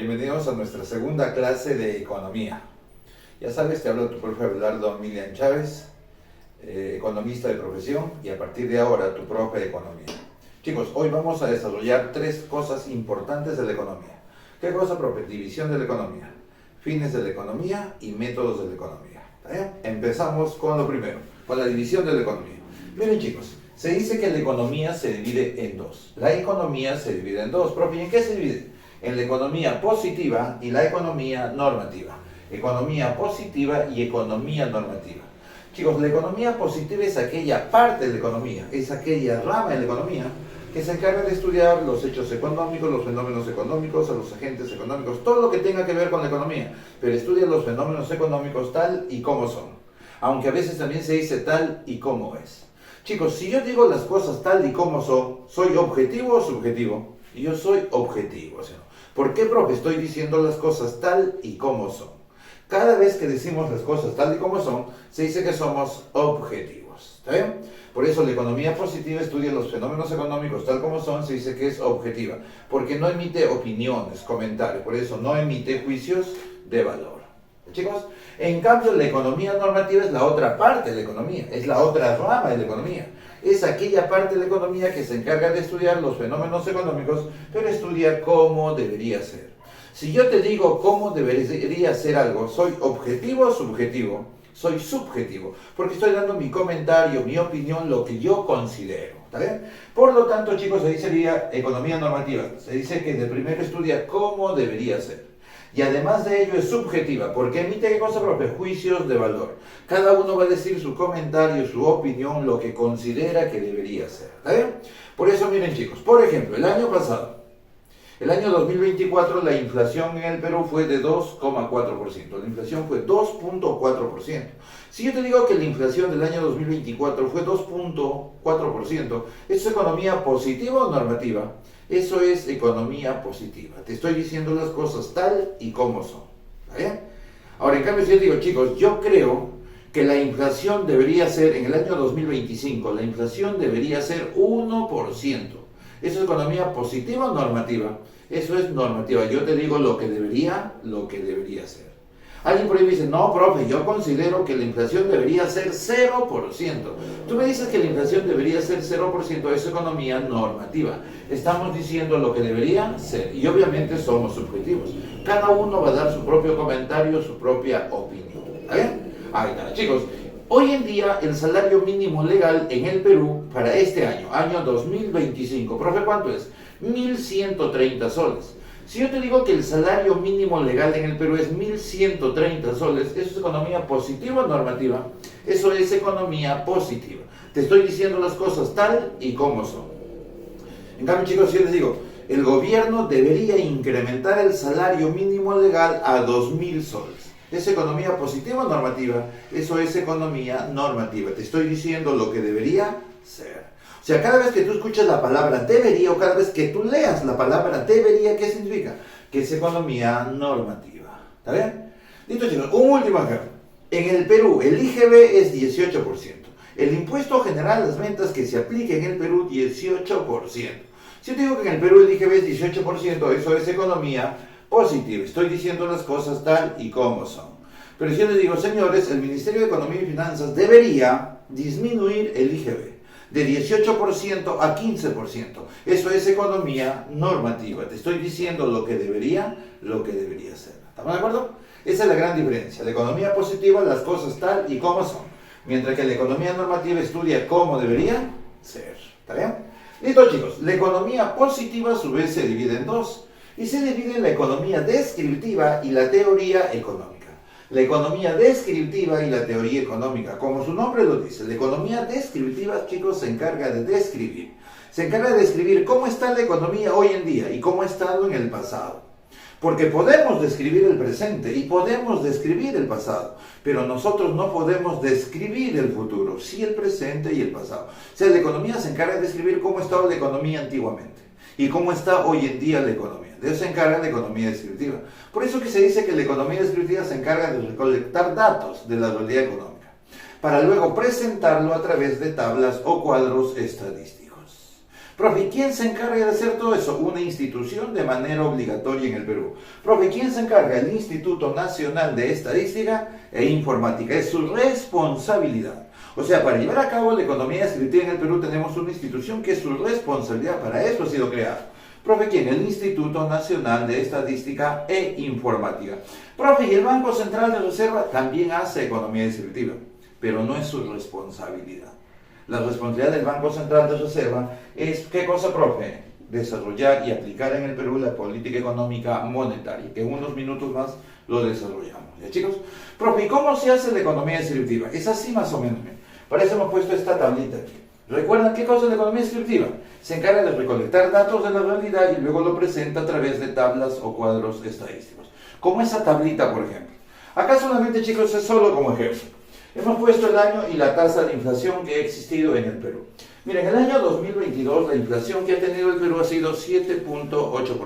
Bienvenidos a nuestra segunda clase de economía. Ya sabes, te habla tu profe Abelardo Milian Chávez, economista de profesión, y a partir de ahora tu profe de economía. Chicos, hoy vamos a desarrollar tres cosas importantes de la economía. ¿Qué cosa, profe? División de la economía, fines de la economía y métodos de la economía. ¿Está bien? Empezamos con lo primero, con la división de la economía. Miren, chicos, se dice que la economía se divide en dos. La economía se divide en dos. Profe, ¿y en qué se divide? En la economía positiva y la economía normativa. Economía positiva y economía normativa. Chicos, la economía positiva es aquella parte de la economía, es aquella rama de la economía que se encarga de estudiar los hechos económicos, los fenómenos económicos, a los agentes económicos, todo lo que tenga que ver con la economía, pero estudia los fenómenos económicos tal y como son, aunque a veces también se dice tal y como es. Chicos, si yo digo las cosas tal y como son, ¿soy objetivo o subjetivo? Y yo soy objetivo, ¿sí? ¿Por qué, profe? Estoy diciendo las cosas tal y como son. Cada vez que decimos las cosas tal y como son, se dice que somos objetivos. ¿Está bien? Por eso la economía positiva estudia los fenómenos económicos tal como son, se dice que es objetiva, porque no emite opiniones, comentarios, por eso no emite juicios de valor. Chicos, en cambio la economía normativa es la otra parte de la economía, es la otra rama de la economía. Es aquella parte de la economía que se encarga de estudiar los fenómenos económicos, pero estudia cómo debería ser. Si yo te digo cómo debería ser algo, ¿soy objetivo o subjetivo? Soy subjetivo, porque estoy dando mi comentario, mi opinión, lo que yo considero. ¿Está bien? Por lo tanto, chicos, ahí sería economía normativa. Se dice que de primero estudia cómo debería ser. Y además de ello es subjetiva, porque emite ¿qué cosa, profe? Juicios de valor. Cada uno va a decir su comentario, su opinión, lo que considera que debería ser. ¿Está bien? Por eso, miren, chicos, por ejemplo, el año pasado, el año 2024, la inflación en el Perú fue de 2,4%. La inflación fue 2,4%. Si yo te digo que la inflación del año 2024 fue 2,4%, ¿es economía positiva o normativa? Eso es economía positiva. Te estoy diciendo las cosas tal y como son. ¿Está bien? Ahora, en cambio, si yo digo, chicos, yo creo que la inflación debería ser, en el año 2025, la inflación debería ser 1%. ¿Eso es economía positiva o normativa? Eso es normativa. Yo te digo lo que debería ser. Alguien por ahí me dice, no, profe, yo considero que la inflación debería ser 0%. Tú me dices que la inflación debería ser 0%, es economía normativa. Estamos diciendo lo que debería ser. Y obviamente somos subjetivos. Cada uno va a dar su propio comentario, su propia opinión. ¿Está bien? Ahí está, chicos. Hoy en día el salario mínimo legal en el Perú para este año, año 2025, profe, ¿cuánto es? 1.130 soles. Si yo te digo que el salario mínimo legal en el Perú es 1.130 soles, ¿eso es economía positiva o normativa? Eso es economía positiva. Te estoy diciendo las cosas tal y como son. En cambio, chicos, si yo les digo, el gobierno debería incrementar el salario mínimo legal a 2.000 soles. ¿Es economía positiva o normativa? Eso es economía normativa. Te estoy diciendo lo que debería ser. O sea, cada vez que tú escuchas la palabra debería o cada vez que tú leas la palabra debería, ¿qué significa? Que es economía normativa. ¿Está bien? Listo, chicos. Un último ejemplo. En el Perú, el IGB es 18%. El impuesto general a las ventas que se aplica en el Perú, 18%. Si yo te digo que en el Perú el IGB es 18%, eso es economía positiva. Estoy diciendo las cosas tal y como son. Pero si yo les digo, señores, el Ministerio de Economía y Finanzas debería disminuir el IGB de 18% a 15%. Eso es economía normativa. Te estoy diciendo lo que debería ser. ¿Estamos de acuerdo? Esa es la gran diferencia. La economía positiva, las cosas tal y como son. Mientras que la economía normativa estudia cómo debería ser. ¿Está bien? Listo, chicos. La economía positiva a su vez se divide en dos. Y se divide en la economía descriptiva y la teoría económica. La economía descriptiva y la teoría económica, como su nombre lo dice, la economía descriptiva, chicos, se encarga de describir. Se encarga de describir cómo está la economía hoy en día y cómo ha estado en el pasado. Porque podemos describir el presente y podemos describir el pasado, pero nosotros no podemos describir el futuro, sí el presente y el pasado. O sea, la economía se encarga de describir cómo estaba la economía antiguamente y cómo está hoy en día la economía. De eso se encarga la economía descriptiva. Por eso que se dice que la economía descriptiva se encarga de recolectar datos de la realidad económica, para luego presentarlo a través de tablas o cuadros estadísticos. Profe, ¿quién se encarga de hacer todo eso? Una institución de manera obligatoria en el Perú. Profe, ¿quién se encarga? El Instituto Nacional de Estadística e Informática. Es su responsabilidad. O sea, para llevar a cabo la economía descriptiva en el Perú tenemos una institución que es su responsabilidad. Para eso ha sido creada. Profe, ¿quién? El Instituto Nacional de Estadística e Informática. Profe, ¿y el Banco Central de Reserva? También hace economía descriptiva, pero no es su responsabilidad. La responsabilidad del Banco Central de Reserva es, ¿qué cosa, profe? Desarrollar y aplicar en el Perú la política económica monetaria, que en unos minutos más lo desarrollamos. ¿Ya, chicos? Profe, ¿y cómo se hace la economía descriptiva? Es así más o menos. Para eso hemos puesto esta tablita aquí. ¿Recuerdan qué cosa es la economía descriptiva? Se encarga de recolectar datos de la realidad y luego lo presenta a través de tablas o cuadros estadísticos. Como esa tablita, por ejemplo. Acá solamente, chicos, es solo como ejemplo. Hemos puesto el año y la tasa de inflación que ha existido en el Perú. Miren, en el año 2022 la inflación que ha tenido el Perú ha sido 7.8%.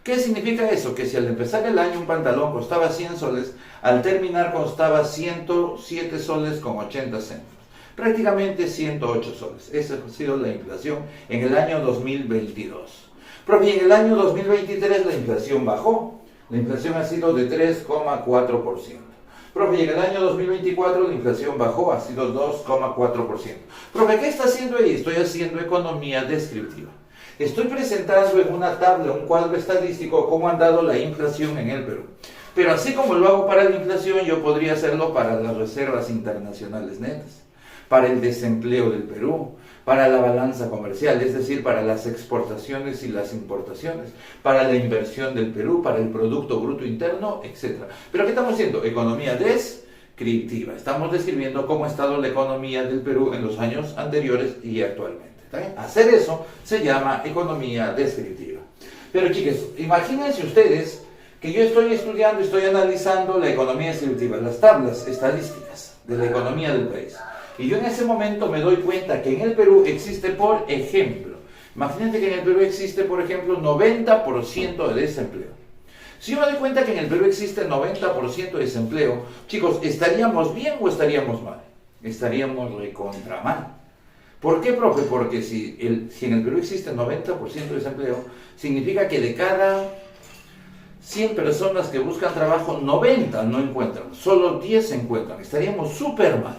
¿Qué significa eso? Que si al empezar el año un pantalón costaba 100 soles, al terminar costaba 107 soles con 80 céntimos. Prácticamente 108 soles. Esa ha sido la inflación en el año 2022. Pero bien, en el año 2023 la inflación bajó. La inflación ha sido de 3,4%. Profe, en el año 2024 la inflación bajó, ha sido 2,4%. Profe, ¿qué está haciendo ahí? Estoy haciendo economía descriptiva. Estoy presentando en una tabla, un cuadro estadístico, cómo han dado la inflación en el Perú. Pero así como lo hago para la inflación, yo podría hacerlo para las reservas internacionales netas, para el desempleo del Perú, para la balanza comercial, es decir, para las exportaciones y las importaciones, para la inversión del Perú, para el Producto Bruto Interno, etc. ¿Pero qué estamos haciendo? Economía descriptiva. Estamos describiendo cómo ha estado la economía del Perú en los años anteriores y actualmente. ¿Está bien? Hacer eso se llama economía descriptiva. Pero chicos, imagínense ustedes que yo estoy estudiando, estoy analizando la economía descriptiva, las tablas estadísticas de la economía del país. Y yo en ese momento me doy cuenta que en el Perú existe, por ejemplo, imagínate que en el Perú existe, por ejemplo, 90% de desempleo. Si yo me doy cuenta que en el Perú existe 90% de desempleo, chicos, ¿estaríamos bien o estaríamos mal? Estaríamos recontra mal. ¿Por qué, profe? Porque si en el Perú existe 90% de desempleo, significa que de cada 100 personas que buscan trabajo, 90 no encuentran, solo 10 encuentran. Estaríamos súper mal.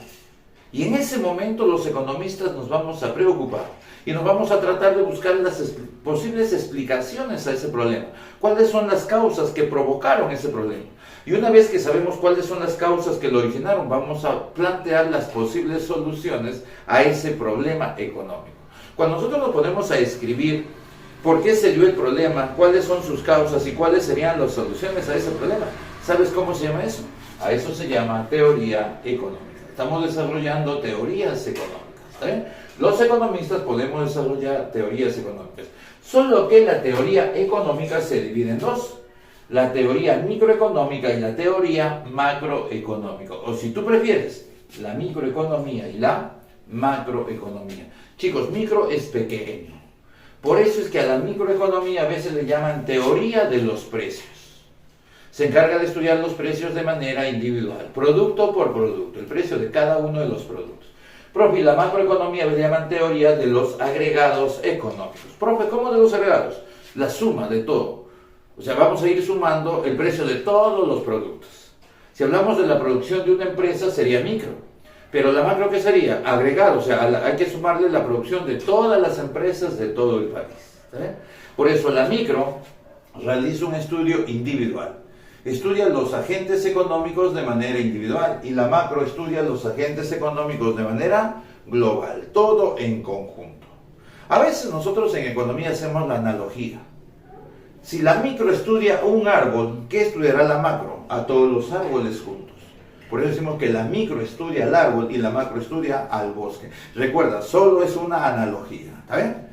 Y en ese momento los economistas nos vamos a preocupar y nos vamos a tratar de buscar las posibles explicaciones a ese problema. ¿Cuáles son las causas que provocaron ese problema? Y una vez que sabemos cuáles son las causas que lo originaron, vamos a plantear las posibles soluciones a ese problema económico. Cuando nosotros nos ponemos a escribir por qué se dio el problema, cuáles son sus causas y cuáles serían las soluciones a ese problema, ¿sabes cómo se llama eso? A eso se llama teoría económica. Estamos desarrollando teorías económicas. ¿Está bien? Los economistas podemos desarrollar teorías económicas. Solo que la teoría económica se divide en dos. La teoría microeconómica y la teoría macroeconómica. O si tú prefieres, la microeconomía y la macroeconomía. Chicos, micro es pequeño. Por eso es que a la microeconomía a veces le llaman teoría de los precios. Se encarga de estudiar los precios de manera individual, producto por producto, el precio de cada uno de los productos. Profe, la macroeconomía le llaman teoría de los agregados económicos. Profe, ¿cómo de los agregados? La suma de todo. O sea, vamos a ir sumando el precio de todos los productos. Si hablamos de la producción de una empresa, sería micro. Pero la macro, ¿qué sería? Agregado, o sea, hay que sumarle la producción de todas las empresas de todo el país. ¿Eh? Por eso la micro realiza un estudio individual. Estudia los agentes económicos de manera individual y la macro estudia los agentes económicos de manera global, todo en conjunto. A veces nosotros en economía hacemos la analogía. Si la micro estudia un árbol, ¿qué estudiará la macro? A todos los árboles juntos. Por eso decimos que la micro estudia al árbol y la macro estudia al bosque. Recuerda, solo es una analogía, ¿está bien?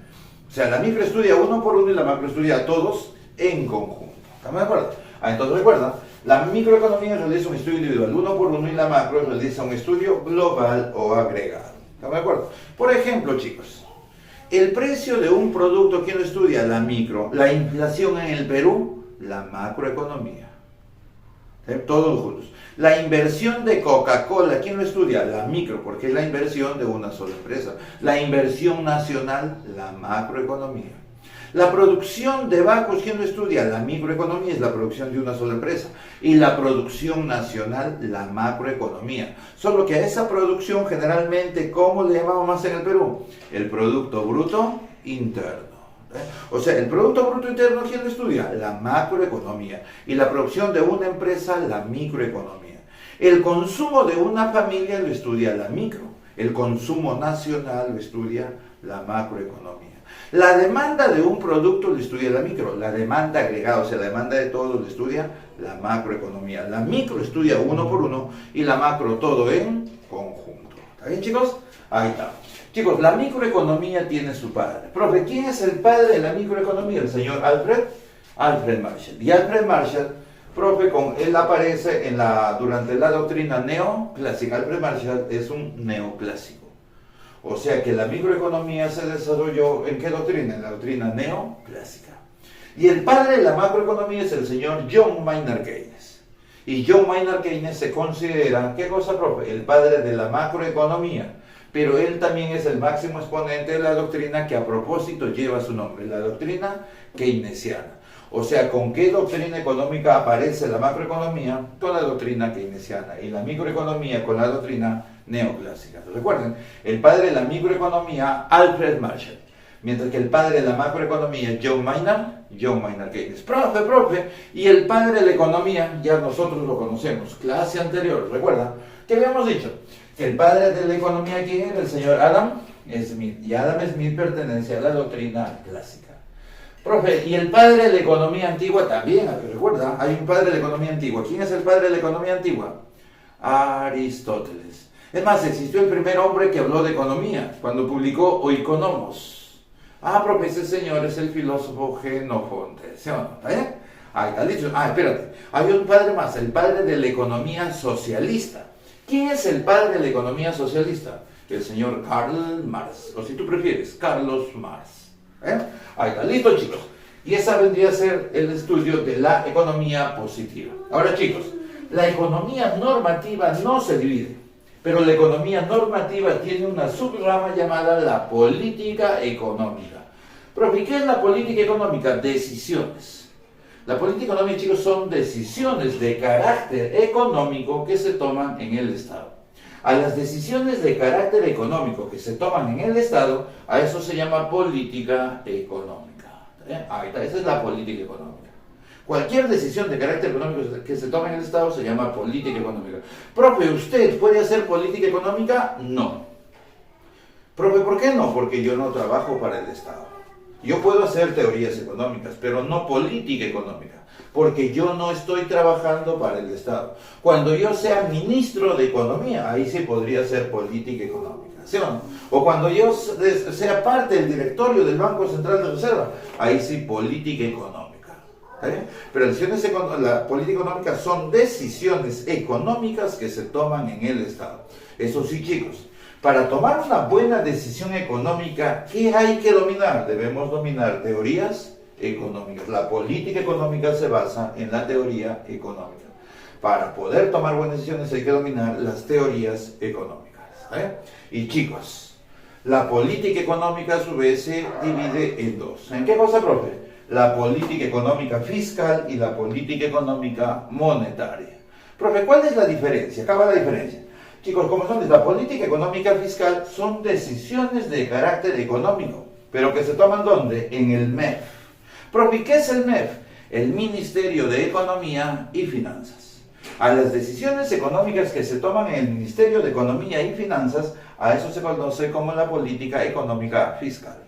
O sea, la micro estudia uno por uno y la macro estudia a todos en conjunto. ¿Estamos de acuerdo? Entonces recuerda, la microeconomía realiza un estudio individual uno por uno y la macro realiza un estudio global o agregado. ¿Estamos de acuerdo? Por ejemplo, chicos, el precio de un producto, ¿quién lo estudia? La micro. La inflación en el Perú, la macroeconomía. Todos juntos. La inversión de Coca-Cola, ¿quién lo estudia? La micro, porque es la inversión de una sola empresa. La inversión nacional, la macroeconomía. La producción de Bacus, ¿quién lo estudia? La microeconomía es la producción de una sola empresa. Y la producción nacional, la macroeconomía. Solo que a esa producción generalmente, ¿cómo le llamamos más en el Perú? El Producto Bruto Interno. O sea, el Producto Bruto Interno, ¿quién lo estudia? La macroeconomía. Y la producción de una empresa, la microeconomía. El consumo de una familia lo estudia la micro. El consumo nacional lo estudia la macroeconomía. La demanda de un producto lo estudia la micro. La demanda agregada, o sea, la demanda de todo lo estudia la macroeconomía. La micro estudia uno por uno y la macro todo en conjunto. ¿Está bien, chicos? Ahí está. Chicos, la microeconomía tiene su padre. Profe, ¿quién es el padre de la microeconomía? El señor Alfred Marshall. Y Alfred Marshall, profe, él aparece durante la doctrina neoclásica. Alfred Marshall es un neoclásico. O sea que la microeconomía se desarrolló ¿en qué doctrina? En la doctrina neoclásica. Y el padre de la macroeconomía es el señor John Maynard Keynes. Y John Maynard Keynes se considera, ¿qué cosa, profe? El padre de la macroeconomía. Pero él también es el máximo exponente de la doctrina que a propósito lleva su nombre, la doctrina keynesiana. O sea, ¿con qué doctrina económica aparece la macroeconomía? Con la doctrina keynesiana. Y la microeconomía con la doctrina neoclásica. Recuerden, el padre de la microeconomía, Alfred Marshall. Mientras que el padre de la macroeconomía, John Maynard Keynes. Profe, y el padre de la economía, ya nosotros lo conocemos, clase anterior, ¿recuerda? ¿Qué habíamos dicho? Que el padre de la economía, ¿quién era? El señor Adam Smith. Y Adam Smith pertenece a la doctrina clásica. Profe, y el padre de la economía antigua también, ¿recuerda? Hay un padre de la economía antigua. ¿Quién es el padre de la economía antigua? Aristóteles. Es más, existió el primer hombre que habló de economía, cuando publicó Oikonomos. Profe, ese señor es el filósofo Genofonte, ¿sí o no? ¿Está bien? Ahí está dicho. Espérate, hay un padre más, el padre de la economía socialista. ¿Quién es el padre de la economía socialista? El señor Karl Marx, o si tú prefieres, Carlos Marx. Ahí está, listo, chicos. Y esa vendría a ser el estudio de la economía positiva. Ahora, chicos, la economía normativa no se divide, pero la economía normativa tiene una subrama llamada la política económica. Profe, ¿qué es la política económica? Decisiones. La política económica, chicos, son decisiones de carácter económico que se toman en el Estado. A las decisiones de carácter económico que se toman en el Estado, a eso se llama política económica. Ahí está, esa es la política económica. Cualquier decisión de carácter económico que se tome en el Estado se llama política económica. Profe, ¿usted puede hacer política económica? No. Profe, ¿por qué no? Porque yo no trabajo para el Estado. Yo puedo hacer teorías económicas, pero no política económica, porque yo no estoy trabajando para el Estado. Cuando yo sea ministro de Economía, ahí sí podría hacer política económica, ¿sí o no? O cuando yo sea parte del directorio del Banco Central de Reserva, ahí sí política económica. Pero la política económica son decisiones económicas que se toman en el Estado. Eso sí, chicos. Para tomar una buena decisión económica, ¿qué hay que dominar? Debemos dominar teorías económicas. La política económica se basa en la teoría económica. Para poder tomar buenas decisiones hay que dominar las teorías económicas. Y chicos, la política económica a su vez se divide en dos. ¿En qué cosa, profe? La política económica fiscal y la política económica monetaria. Profe, ¿cuál es la diferencia? Acá va la diferencia. Chicos, como son la política económica fiscal, son decisiones de carácter económico, pero que se toman ¿dónde? En el MEF. Profe, ¿qué es el MEF? El Ministerio de Economía y Finanzas. A las decisiones económicas que se toman en el Ministerio de Economía y Finanzas, a eso se conoce como la política económica fiscal.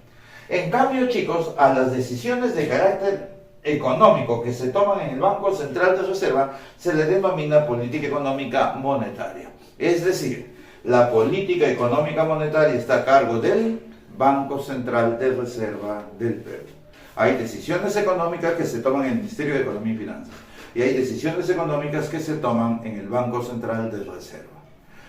En cambio, chicos, a las decisiones de carácter económico que se toman en el Banco Central de Reserva, se le denomina política económica monetaria. Es decir, la política económica monetaria está a cargo del Banco Central de Reserva del Perú. Hay decisiones económicas que se toman en el Ministerio de Economía y Finanzas y hay decisiones económicas que se toman en el Banco Central de Reserva.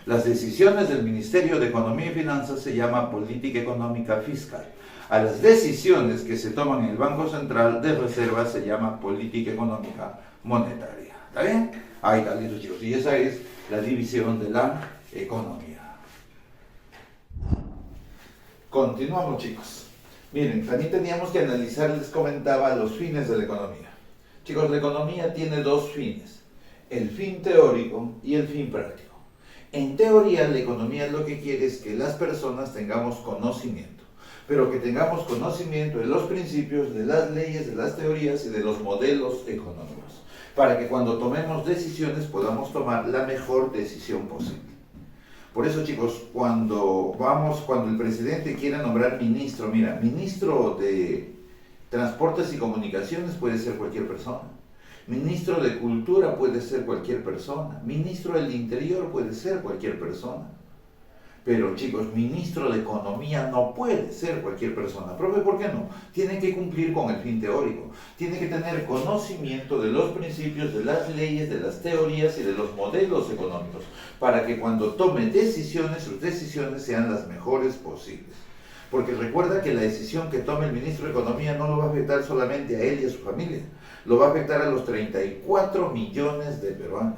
Las decisiones del Ministerio de Economía y Finanzas se llama política económica fiscal. A las decisiones que se toman en el Banco Central de Reserva se llama política económica monetaria. ¿Está bien? Ahí está, listo chicos. Y esa es la división de la economía. Continuamos chicos. Miren, también teníamos que analizar, les comentaba, los fines de la economía. Chicos, la economía tiene dos fines, el fin teórico y el fin práctico. En teoría, la economía lo que quiere es que las personas tengamos conocimiento, pero que tengamos conocimiento de los principios, de las leyes, de las teorías y de los modelos económicos, para que cuando tomemos decisiones podamos tomar la mejor decisión posible. Por eso chicos, cuando el presidente quiere nombrar ministro, mira, ministro de Transportes y Comunicaciones puede ser cualquier persona, ministro de Cultura puede ser cualquier persona, ministro del Interior puede ser cualquier persona. Pero chicos, ministro de Economía no puede ser cualquier persona. Profe, ¿por qué no? Tiene que cumplir con el fin teórico. Tiene que tener conocimiento de los principios, de las leyes, de las teorías y de los modelos económicos, para que cuando tome decisiones, sus decisiones sean las mejores posibles. Porque recuerda que la decisión que tome el ministro de Economía no lo va a afectar solamente a él y a su familia, lo va a afectar a los 34 millones de peruanos.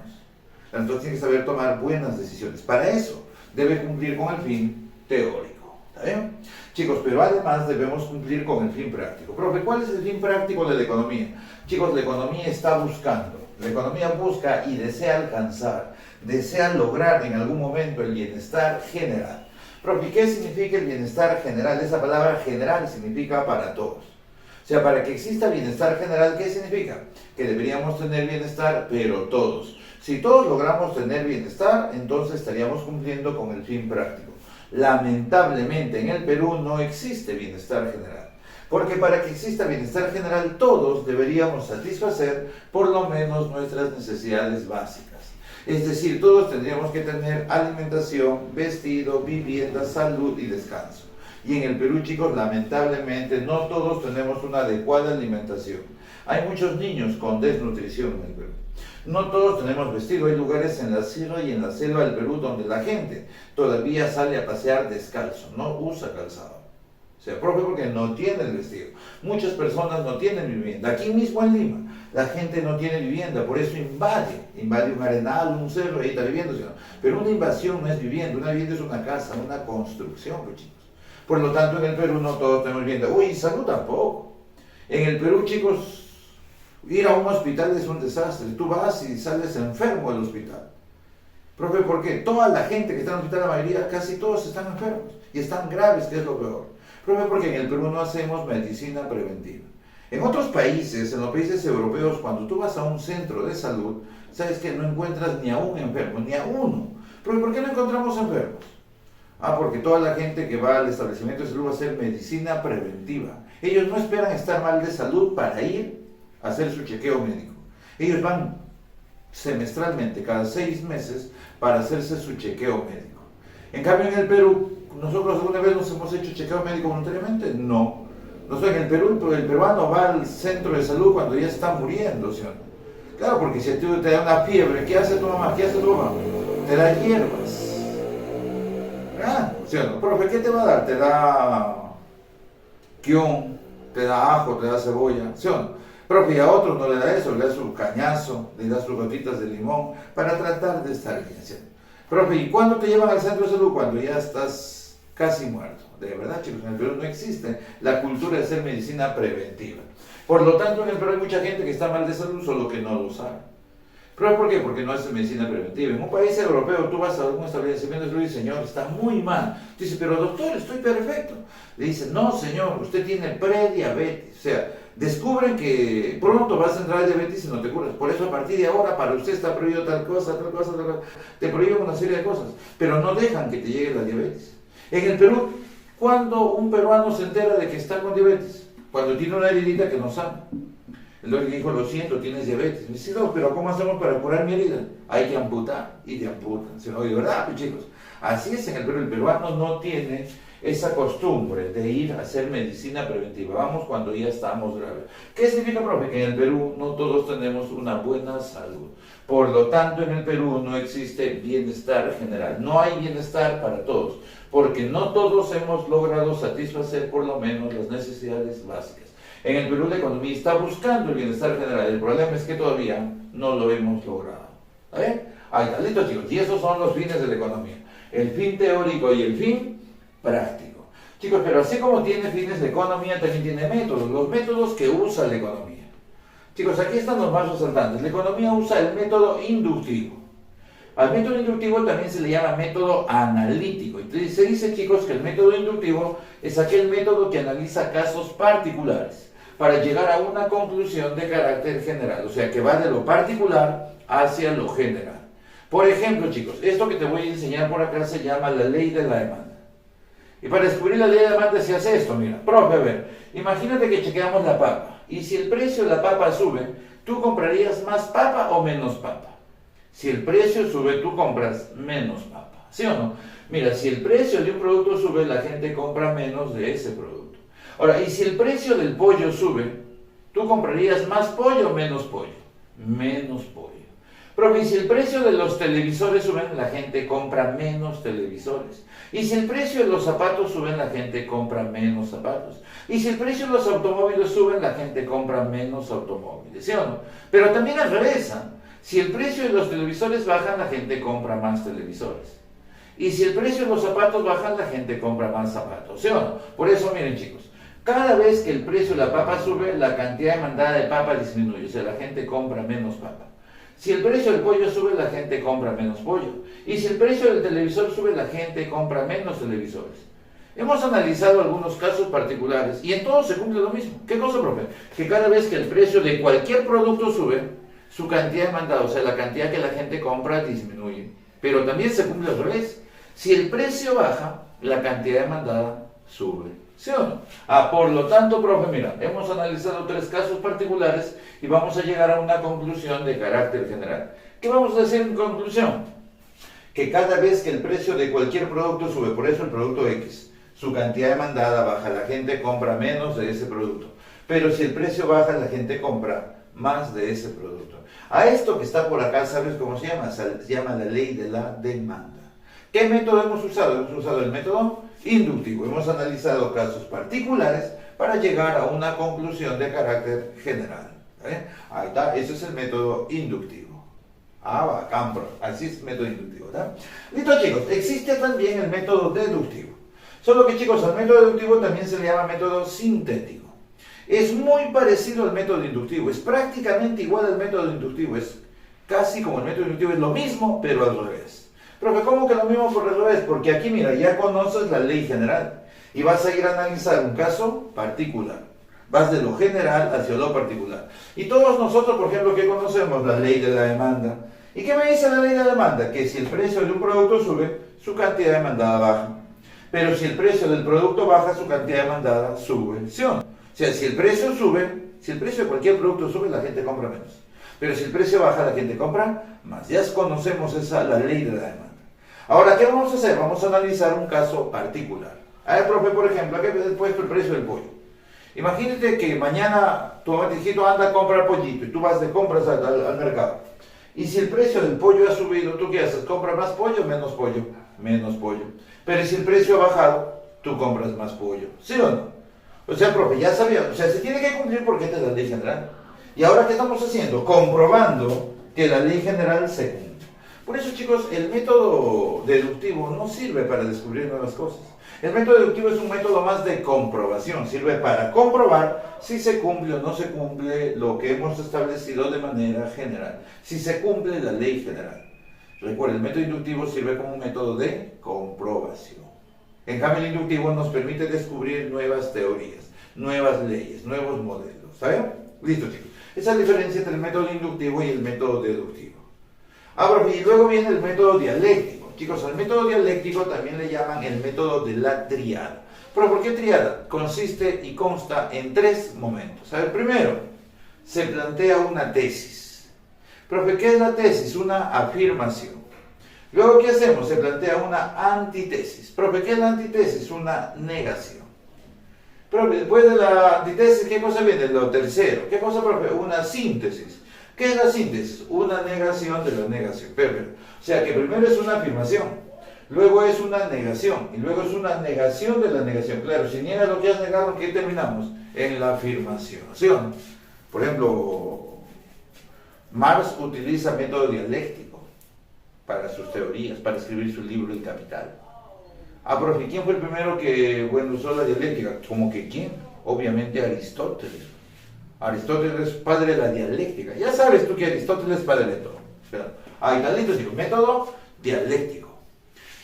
Entonces tiene que saber tomar buenas decisiones. Para eso debe cumplir con el fin teórico. ¿Está bien? Chicos, pero además debemos cumplir con el fin práctico. Profe, ¿cuál es el fin práctico de la economía? Chicos, la economía está buscando, la economía busca y desea alcanzar, desea lograr en algún momento el bienestar general. Profe, ¿qué significa el bienestar general? Esa palabra general significa para todos. O sea, para que exista bienestar general, ¿qué significa? Que deberíamos tener bienestar, pero todos. Si todos logramos tener bienestar, entonces estaríamos cumpliendo con el fin práctico. Lamentablemente en el Perú no existe bienestar general, porque para que exista bienestar general todos deberíamos satisfacer por lo menos nuestras necesidades básicas. Es decir, todos tendríamos que tener alimentación, vestido, vivienda, salud y descanso. Y en el Perú, chicos, lamentablemente no todos tenemos una adecuada alimentación. Hay muchos niños con desnutrición en el Perú. No todos tenemos vestido. Hay lugares en la sierra y en la selva del Perú donde la gente todavía sale a pasear descalzo, no usa calzado. O sea, profe, porque no tiene el vestido. Muchas personas no tienen vivienda. Aquí mismo en Lima, la gente no tiene vivienda, por eso invade un arenal, un cerro, ahí está viviendo. Pero una invasión no es vivienda, una vivienda es una casa, una construcción, pues, chicos. Por lo tanto, en el Perú no todos tenemos vivienda. Uy, salud tampoco. En el Perú, chicos, ir a un hospital es un desastre. Tú vas y sales enfermo del hospital. Profe, ¿por qué? Toda la gente que está en el hospital, la mayoría, casi todos están enfermos. Y están graves, que es lo peor. Profe, porque en el Perú no hacemos medicina preventiva. En otros países, en los países europeos, cuando tú vas a un centro de salud, sabes que no encuentras ni a un enfermo, ni a uno. Profe, ¿por qué no encontramos enfermos? Porque toda la gente que va al establecimiento de salud va a hacer medicina preventiva. Ellos no esperan estar mal de salud para ir a hacer su chequeo médico. Ellos van semestralmente, cada 6 meses, para hacerse su chequeo médico. En cambio, en el Perú, ¿nosotros alguna vez nos hemos hecho chequeo médico voluntariamente? No. Nosotros en el Perú, el peruano va al centro de salud cuando ya está muriendo, ¿sí o no? Claro, porque si tú te da una fiebre, ¿qué hace tu mamá? ¿Qué hace tu mamá? Te da hierbas. ¿Sí o no? Profe, ¿qué te va a dar? Te da quión, te da ajo, te da cebolla, ¿sí o no? Profe, y a otros no le da eso, le da su cañazo, le da sus gotitas de limón para tratar de estar bien, ¿sí? Profe, ¿y cuándo te llevan al centro de salud? Cuando ya estás casi muerto. De verdad, chicos, en el Perú no existe la cultura de hacer medicina preventiva. Por lo tanto, en el Perú hay mucha gente que está mal de salud, solo que no lo sabe. ¿Pero por qué? Porque no hace medicina preventiva. En un país europeo tú vas a algún establecimiento y le dices, señor, está muy mal. Tú dices, pero doctor, estoy perfecto. Le dicen, no, señor, usted tiene prediabetes. O sea, descubren que pronto vas a entrar a diabetes y no te curas. Por eso a partir de ahora para usted está prohibido tal cosa, tal cosa, tal cosa. Te prohíben una serie de cosas, pero no dejan que te llegue la diabetes. En el Perú, ¿cuándo un peruano se entera de que está con diabetes? Cuando tiene una heridita que no sana. El doctor dijo, lo siento, tienes diabetes. Me dice, no, pero ¿cómo hacemos para curar mi herida? Hay que amputar, y te amputan. ¿Sí? No, de verdad, pues, chicos. Así es en el Perú. El peruano no tiene esa costumbre de ir a hacer medicina preventiva. Vamos cuando ya estamos graves. ¿Qué significa, profe? Que en el Perú no todos tenemos una buena salud. Por lo tanto, en el Perú no existe bienestar general. No hay bienestar para todos, porque no todos hemos logrado satisfacer por lo menos las necesidades básicas. En el Perú la economía está buscando el bienestar general. El problema es que todavía no lo hemos logrado. ¿Está bien? Ahí está, listo chicos, y esos son los fines de la economía. El fin teórico y el fin práctico. Chicos, pero así como tiene fines la economía, también tiene métodos, los métodos que usa la economía. Chicos, aquí están los más resaltantes. La economía usa el método inductivo. Al método inductivo también se le llama método analítico. Entonces se dice, chicos, que el método inductivo es aquel método que analiza casos particulares para llegar a una conclusión de carácter general, o sea, que va de lo particular hacia lo general. Por ejemplo, chicos, esto que te voy a enseñar por acá se llama la ley de la demanda. Y para descubrir la ley de la demanda se hace esto, mira, profe, a ver, imagínate que chequeamos la papa, y si el precio de la papa sube, ¿tú comprarías más papa o menos papa? Si el precio sube, tú compras menos papa, ¿sí o no? Mira, si el precio de un producto sube, la gente compra menos de ese producto. Ahora, y si el precio del pollo sube, ¿tú comprarías más pollo o menos pollo? Menos pollo. Pero y si el precio de los televisores sube, la gente compra menos televisores. Y si el precio de los zapatos sube, la gente compra menos zapatos. Y si el precio de los automóviles sube, la gente compra menos automóviles, ¿sí o no? Pero también al revés, ¿eh? Si el precio de los televisores baja, la gente compra más televisores. Y si el precio de los zapatos baja, la gente compra más zapatos, ¿sí o no? Por eso, miren chicos, cada vez que el precio de la papa sube, la cantidad demandada de papa disminuye, o sea, la gente compra menos papa. Si el precio del pollo sube, la gente compra menos pollo. Y si el precio del televisor sube, la gente compra menos televisores. Hemos analizado algunos casos particulares y en todos se cumple lo mismo. ¿Qué cosa, profe? Que cada vez que el precio de cualquier producto sube, su cantidad demandada, o sea, la cantidad que la gente compra disminuye. Pero también se cumple al revés. Si el precio baja, la cantidad demandada sube. ¿Sí o no? Por lo tanto, profe, mira, hemos analizado 3 casos particulares y vamos a llegar a una conclusión de carácter general. ¿Qué vamos a decir en conclusión? Que cada vez que el precio de cualquier producto sube, por eso el producto X, su cantidad demandada baja, la gente compra menos de ese producto. Pero si el precio baja, la gente compra más de ese producto. A esto que está por acá, ¿sabes cómo se llama? Se llama la ley de la demanda. ¿Qué método hemos usado? Hemos usado el método inductivo. Hemos analizado casos particulares para llegar a una conclusión de carácter general. Ahí está, ese es el método inductivo. Bacán, bro. Así es el método inductivo, ¿verdad? Listo, chicos, existe también el método deductivo. Solo que, chicos, al método deductivo también se le llama método sintético. Es muy parecido al método inductivo, es prácticamente igual al método inductivo, es casi como el método inductivo, es lo mismo, pero al revés. Pero ¿cómo que lo mismo por al revés? Porque aquí, mira, ya conoces la ley general y vas a ir a analizar un caso particular. Vas de lo general hacia lo particular. Y todos nosotros, por ejemplo, que conocemos la ley de la demanda. ¿Y qué me dice la ley de la demanda? Que si el precio de un producto sube, su cantidad demandada baja. Pero si el precio del producto baja, su cantidad demandada sube, ¿sí o no? O sea, si el precio sube, si el precio de cualquier producto sube, la gente compra menos. Pero si el precio baja, la gente compra más. Ya conocemos la ley de la demanda. Ahora, ¿qué vamos a hacer? Vamos a analizar un caso particular. A ver, profe, por ejemplo, aquí he puesto el precio del pollo. Imagínate que mañana tu mamá te dijo, anda a comprar pollito, y tú vas de compras al mercado. Y si el precio del pollo ha subido, ¿tú qué haces? ¿Compras más pollo o menos pollo? Menos pollo. Pero si el precio ha bajado, tú compras más pollo. ¿Sí o no? O sea, profe, ya sabía, o sea, se tiene que cumplir porque esta es la ley general. Y ahora, ¿qué estamos haciendo? Comprobando que la ley general se cumple. Por eso, chicos, el método deductivo no sirve para descubrir nuevas cosas. El método deductivo es un método más de comprobación, sirve para comprobar si se cumple o no se cumple lo que hemos establecido de manera general, si se cumple la ley general. Recuerda, el método inductivo sirve como un método de comprobación. En cambio, el inductivo nos permite descubrir nuevas teorías, nuevas leyes, nuevos modelos. ¿Saben? Listo, chicos. Esa es la diferencia entre el método inductivo y el método deductivo. Ahora, y luego viene el método dialéctico. Chicos, al método dialéctico también le llaman el método de la triada. ¿Pero por qué triada? Consiste y consta en 3 momentos. A ver, primero, se plantea una tesis. Profe, ¿qué es la tesis? Una afirmación. Luego, ¿qué hacemos? Se plantea una antitesis. Profe, ¿qué es la antitesis? Una negación. Profe, después de la antitesis, ¿qué cosa viene? Lo tercero. ¿Qué cosa, profe? Una síntesis. ¿Qué es la síntesis? Una negación de la negación. Perfecto. O sea que primero es una afirmación, luego es una negación, y luego es una negación de la negación. Claro, si niegas lo que has negado, ¿qué terminamos? En la afirmación. ¿Sí o no? Por ejemplo, Marx utiliza método dialéctico. para sus teorías, para escribir su libro El Capital. Ah, profe, ¿quién fue el primero que, bueno, usó la dialéctica? ¿Cómo que quién? Obviamente Aristóteles. Aristóteles es padre de la dialéctica. Ya sabes tú que Aristóteles es padre de todo. Pero, ahí está listo, chicos. Método dialéctico.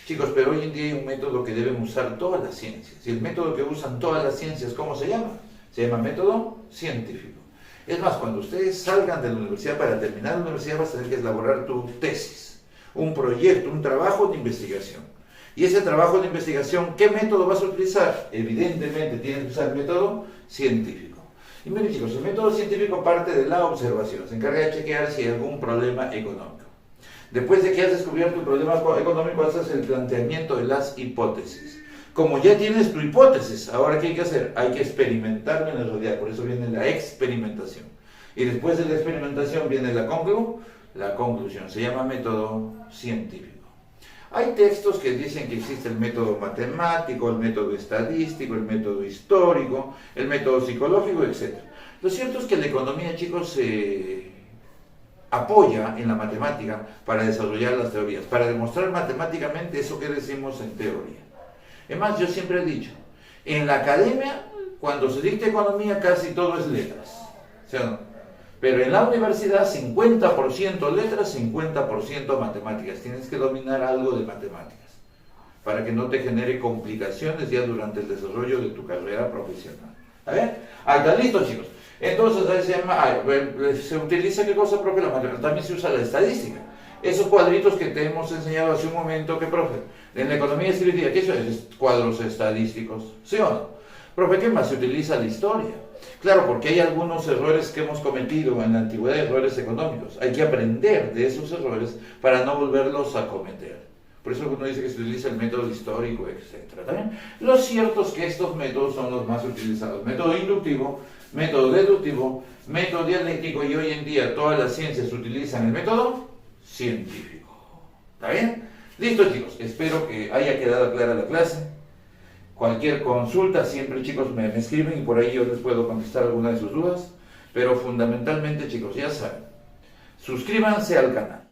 Chicos, pero hoy en día hay un método que deben usar todas las ciencias. Y el método que usan todas las ciencias, ¿cómo se llama? Se llama método científico. Es más, cuando ustedes salgan de la universidad, para terminar la universidad vas a tener que elaborar tu tesis, un proyecto, un trabajo de investigación. Y ese trabajo de investigación, ¿qué método vas a utilizar? Evidentemente tienes que usar el método científico. Y miren chicos, el método científico parte de la observación, se encarga de chequear si hay algún problema económico. Después de que has descubierto el problema económico, haces el planteamiento de las hipótesis. Como ya tienes tu hipótesis, ahora ¿qué hay que hacer? Hay que experimentarlo en la realidad, por eso viene la experimentación. Y después de la experimentación viene la conclusión, se llama método científico. Hay textos que dicen que existe el método matemático, el método estadístico, el método histórico, el método psicológico, etc. Lo cierto es que la economía, chicos, se apoya en la matemática para desarrollar las teorías, para demostrar matemáticamente eso que decimos en teoría. Es más, yo siempre he dicho, en la academia, cuando se dicta economía, casi todo es letras, ¿sí o no? Pero en la universidad, 50% letras, 50% matemáticas. Tienes que dominar algo de matemáticas, para que no te genere complicaciones ya durante el desarrollo de tu carrera profesional. ¿Está bien? Ahí está, listo, chicos. Entonces, ahí se utiliza, ¿qué cosa, profe? La matemática. También se usa la estadística. Esos cuadritos que te hemos enseñado hace un momento, ¿qué, profe? En la economía se diría, ¿qué son esos cuadros estadísticos? ¿Sí o no? Profe, ¿qué más? Se utiliza la historia. Claro, porque hay algunos errores que hemos cometido en la antigüedad, errores económicos. Hay que aprender de esos errores para no volverlos a cometer. Por eso uno dice que se utiliza el método histórico, etc. ¿También? Lo cierto es que estos métodos son los más utilizados. Método inductivo, método deductivo, método dialéctico, y hoy en día todas las ciencias utilizan el método científico. ¿Está bien? Listo, chicos. Espero que haya quedado clara la clase. Cualquier consulta, siempre, chicos, me escriben y por ahí yo les puedo contestar alguna de sus dudas. Pero fundamentalmente, chicos, ya saben, suscríbanse al canal.